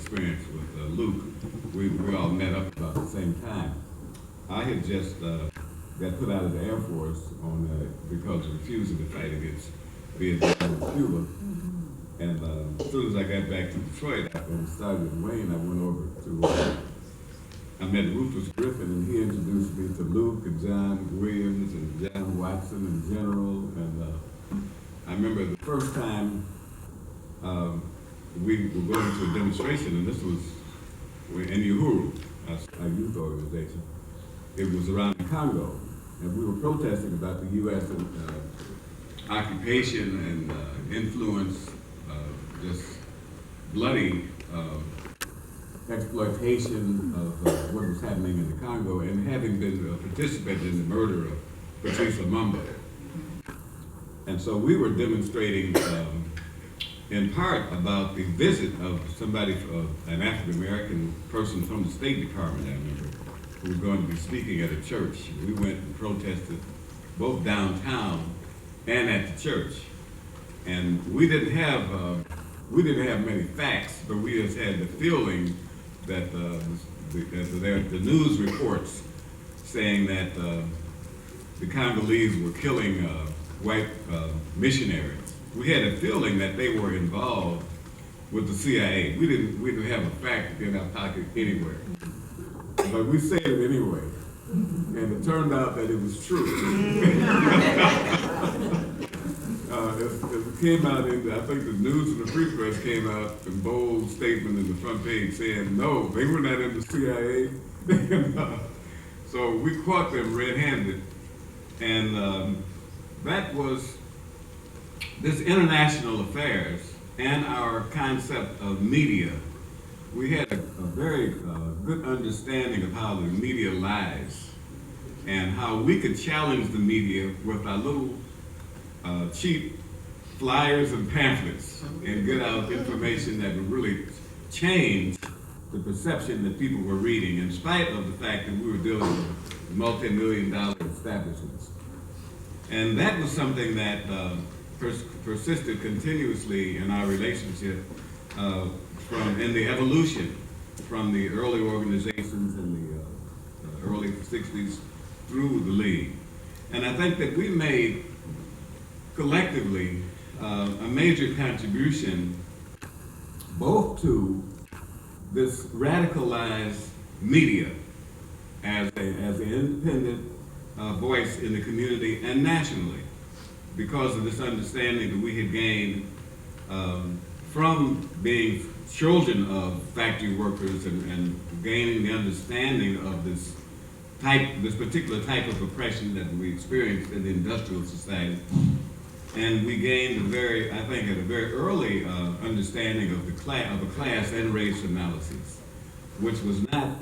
experience with Luke. We all met up about the same time. I had just got put out of the Air Force because of refusing to fight against Vietnam and Cuba. And as soon as I got back to Detroit, after I started in Wayne, I went over to, I met Rufus Griffin, and he introduced me to Luke and John Williams and John Watson and General. And I remember the first time we were going to a demonstration, and this was in Uhuru, our youth organization. It was around the Congo, and we were protesting about the U.S. Occupation and influence, just bloody exploitation of what was happening in the Congo, and having been a participant in the murder of Patrice Lumumba. And so we were demonstrating in part about the visit of somebody, an African-American person from the State Department, I remember, who was going to be speaking at a church. We went and protested both downtown and at the church. And we didn't have many facts, but we just had the feeling that the news reports saying that the Congolese were killing white missionaries. We had a feeling that they were involved with the CIA. We didn't have a fact in our pocket anywhere, but we said it anyway, and it turned out that it was true. It came out I think the News and the Free Press came out in bold statement in the front page saying, no, they were not in the CIA. So we caught them red-handed, and that was this international affairs and our concept of media. We had a very good understanding of how the media lies and how we could challenge the media with our little cheap flyers and pamphlets and get out information that would really change the perception that people were reading, in spite of the fact that we were dealing with multi-million-dollar establishments. And that was something that persisted continuously in our relationship in the evolution from the early organizations in the early 60s through the League. And I think that we made collectively a major contribution both to this radicalized media as an independent voice in the community and nationally, because of this understanding that we had gained from being children of factory workers and gaining the understanding of this particular type of oppression that we experienced in the industrial society. And we gained a very early understanding of a class and race analysis, which was not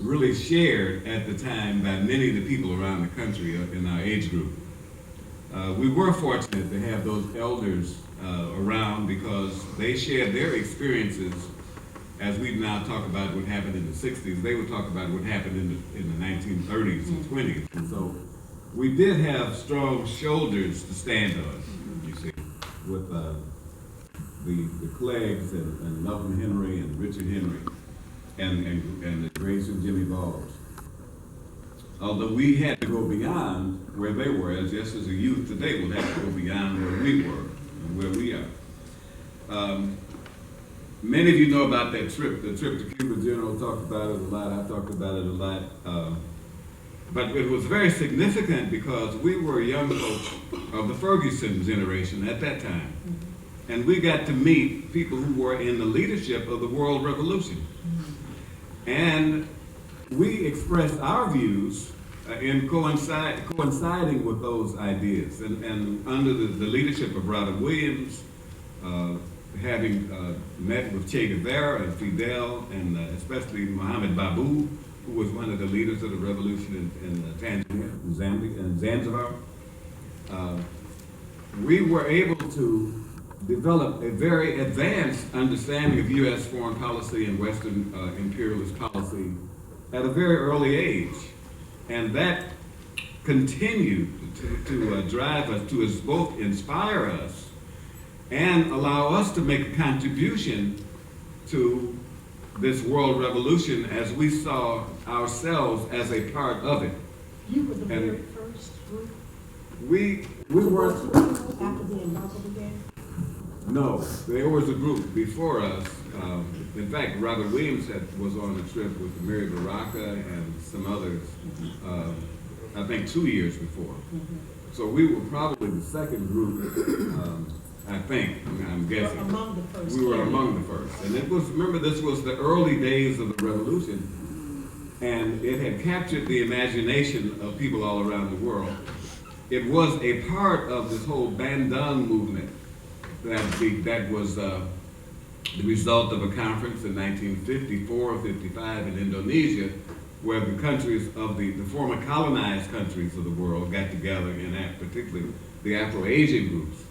really shared at the time by many of the people around the country in our age group. We were fortunate to have those elders around because they shared their experiences. As we now talk about what happened in the 60s, they would talk about what happened in the 1930s and 20s. And so we did have strong shoulders to stand on, you see, with the Cleggs and Melvin Henry and Richard Henry and the Grace and Jimmy Balls. Although we had to go beyond where they were, just as a youth today will have to go beyond where we were and where we are. Many of you know about that trip. The trip to Cuba, General talked about it a lot. I talked about it a lot. But it was very significant because we were young folks of the Ferguson generation at that time. And we got to meet people who were in the leadership of the World Revolution. And we expressed our views in coinciding with those ideas. And under the leadership of Robert Williams, having met with Che Guevara and Fidel, and especially Mohammed Babu, who was one of the leaders of the revolution in Tanzania, Zambia, and Zanzibar, we were able to develop a very advanced understanding of U.S. foreign policy and Western imperialist policy at a very early age. And that continued to drive us, to both inspire us and allow us to make a contribution to this world revolution as we saw ourselves as a part of it. You were the very first group We weren't, after the embargo began? no, there was a group before us. In fact, Robert Williams was on a trip with Marygrove and some others, I think 2 years before. So we were probably the second group, I think, I'm guessing. Among the first. We were among the first. And it was, remember, this was the early days of the revolution, and it had captured the imagination of people all around the world. It was a part of this whole Bandung movement that was the result of a conference in 1954-55 in Indonesia, where the countries of the former colonized countries of the world got together, and particularly the Afro-Asian groups,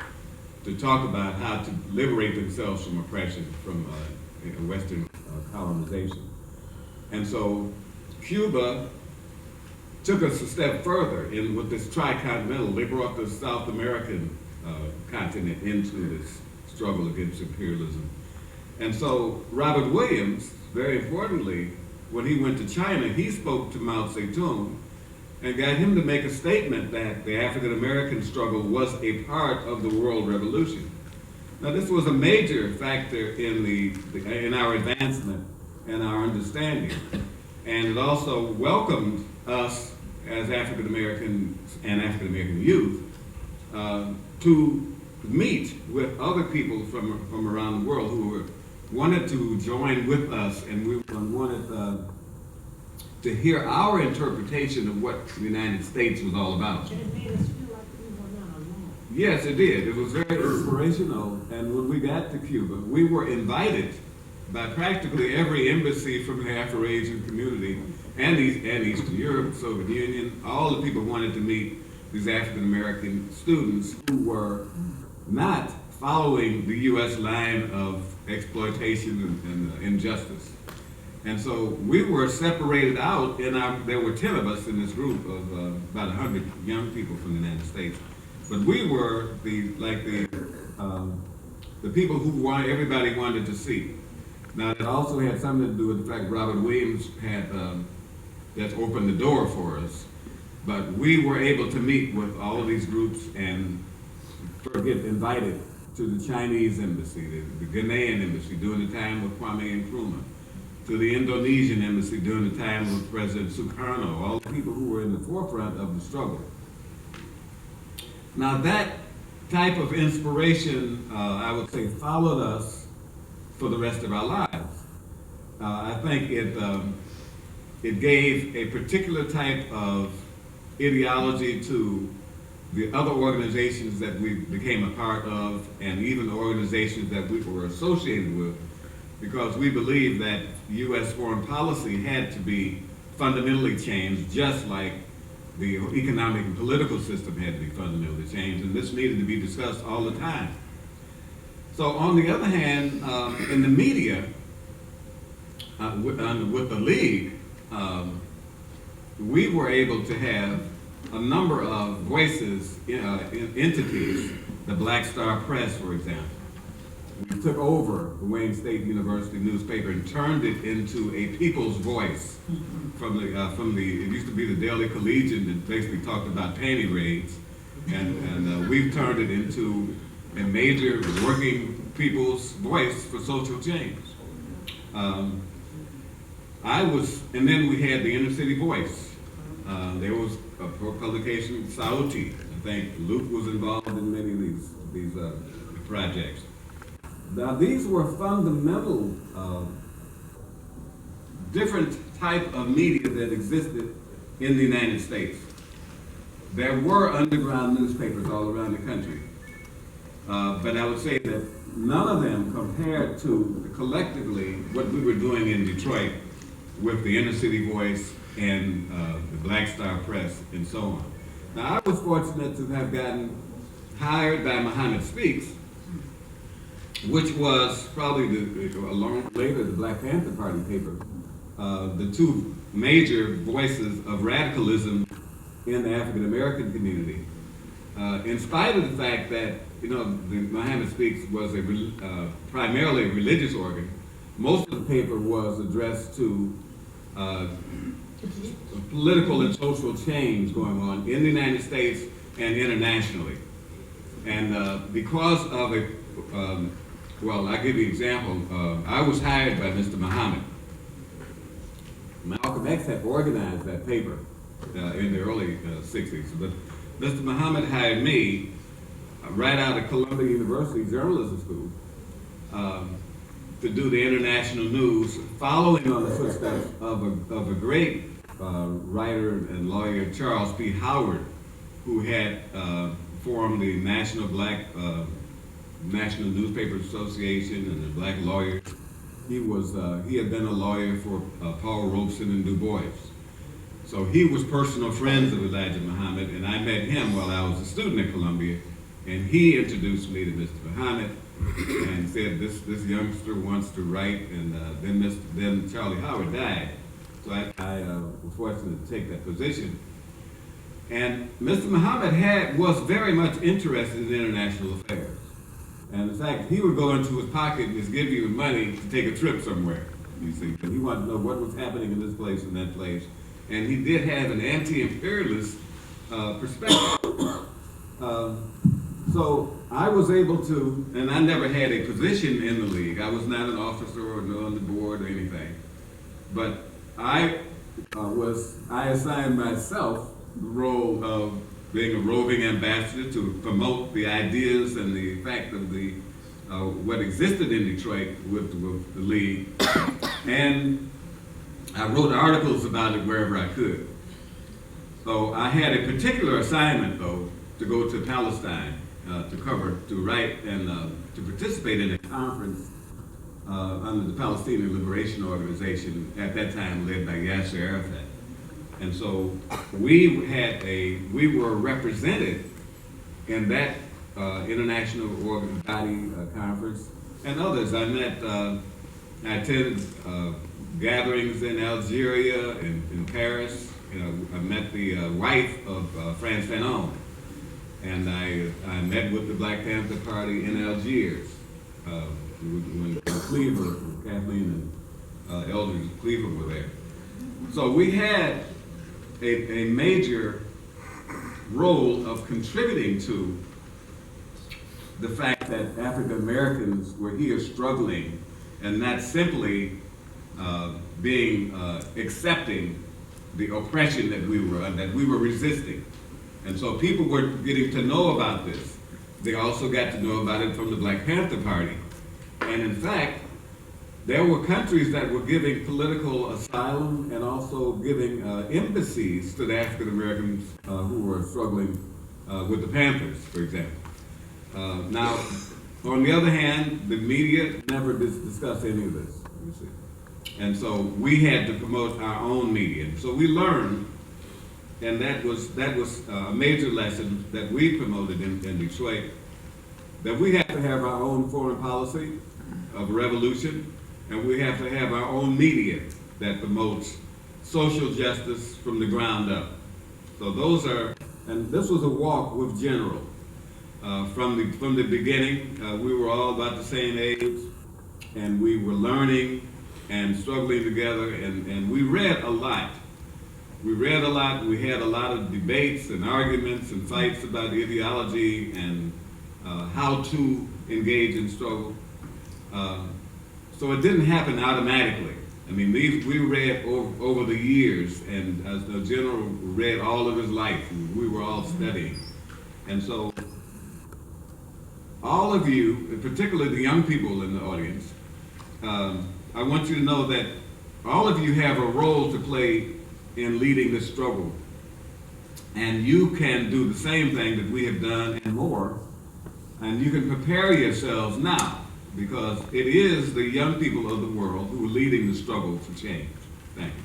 to talk about how to liberate themselves from oppression, from Western colonization. And so Cuba took us a step further with this tricontinental. They brought the South American continent into this struggle against imperialism. And so Robert Williams, very importantly, when he went to China, he spoke to Mao Zedong and got him to make a statement that the African American struggle was a part of the world revolution. Now, this was a major factor in our advancement and our understanding. And it also welcomed us as African Americans and African American youth to meet with other people from around the world who wanted to join with us, and we wanted to hear our interpretation of what the United States was all about. And it made us feel like we were not alone. Yes, it did. It was very inspirational. And when we got to Cuba, we were invited by practically every embassy from the Afro-Asian community and Eastern Europe, Soviet Union. All the people wanted to meet these African American students who were not following the U.S. line of exploitation and injustice. And so we were separated out, there were 10 of us in this group of about 100 young people from the United States. But we were the people who everybody wanted to see. Now, it also had something to do with the fact Robert Williams had that's opened the door for us. But we were able to meet with all of these groups and get invited to the Chinese embassy, the Ghanaian embassy during the time of Kwame Nkrumah, to the Indonesian embassy during the time of President Sukarno, all the people who were in the forefront of the struggle. Now, that type of inspiration, I would say, followed us for the rest of our lives. I think it gave a particular type of ideology to the other organizations that we became a part of, and even the organizations that we were associated with, because we believed that U.S. foreign policy had to be fundamentally changed, just like the economic and political system had to be fundamentally changed, and this needed to be discussed all the time. So on the other hand, in the media, with the League, we were able to have a number of voices, entities, the Black Star Press, for example. We took over the Wayne State University newspaper and turned it into a people's voice from the it used to be the Daily Collegian that basically talked about panty raids, and we've turned it into a major working people's voice for social change. And then we had the Inner City Voice. There was a publication, Sauti. I think Luke was involved in many of these projects. Now, these were fundamental, different type of media that existed in the United States. There were underground newspapers all around the country, but I would say that none of them compared to collectively what we were doing in Detroit with the Inner City Voice and the Black Star Press and so on. Now, I was fortunate to have gotten hired by Muhammad Speaks, which was probably along later the Black Panther Party paper, the two major voices of radicalism in the African American community. In spite of the fact that the Muhammad Speaks was primarily a religious organ, most of the paper was addressed to political and social change going on in the United States and internationally. And because of it, well, I'll give you an example. I was hired by Mr. Muhammad. Malcolm X had organized that paper in the early 60s, but Mr. Muhammad hired me right out of Columbia University Journalism School to do the international news, following on the footsteps of a great writer and lawyer, Charles P. Howard, who had formed the National Newspaper Association and the Black Lawyers. He had been a lawyer for Paul Robeson and Du Bois. So he was personal friends of Elijah Muhammad, and I met him while I was a student at Columbia, and he introduced me to Mr. Muhammad and said, this youngster wants to write, and then Charlie Howard died. So I was fortunate to take that position. And Mr. Muhammad was very much interested in international affairs. And in fact, he would go into his pocket and just give you money to take a trip somewhere, you see. And he wanted to know what was happening in this place and that place. And he did have an anti-imperialist perspective. So I was able to, and I never had a position in the league. I was not an officer or on the board or anything. But I assigned myself the role of being a roving ambassador to promote the ideas and the fact of what existed in Detroit with the league. And I wrote articles about it wherever I could. So I had a particular assignment, though, to go to Palestine to write and to participate in a conference under the Palestinian Liberation Organization, at that time led by Yasser Arafat. And so we were represented in that international body conference and others. I attended gatherings in Algeria, in Paris. I met the wife of Frantz Fanon, and I met with the Black Panther Party in Algiers when Cleaver, Kathleen and Eldridge Cleaver were there. So we had a major role of contributing to the fact that African Americans were here struggling and not simply accepting the oppression that we were resisting. And so people were getting to know about this. They also got to know about it from the Black Panther Party. And in fact, there were countries that were giving political asylum and also giving embassies to the African Americans who were struggling with the Panthers, for example. Now, on the other hand, the media never discussed any of this, you see. And so we had to promote our own media. So we learned, and that was a major lesson that we promoted in Detroit, that we have to have our own foreign policy of revolution, and we have to have our own media that promotes social justice from the ground up. So and this was a walk with General. From the beginning, we were all about the same age, and we were learning and struggling together, and we read a lot. We read a lot, we had a lot of debates and arguments and fights about ideology and how to engage in struggle. So it didn't happen automatically. I mean, we read over the years, and as the General read all of his life, and we were all studying. And so all of you, particularly the young people in the audience, I want you to know that all of you have a role to play in leading this struggle. And you can do the same thing that we have done and more. And you can prepare yourselves now, because it is the young people of the world who are leading the struggle for change. Thank you.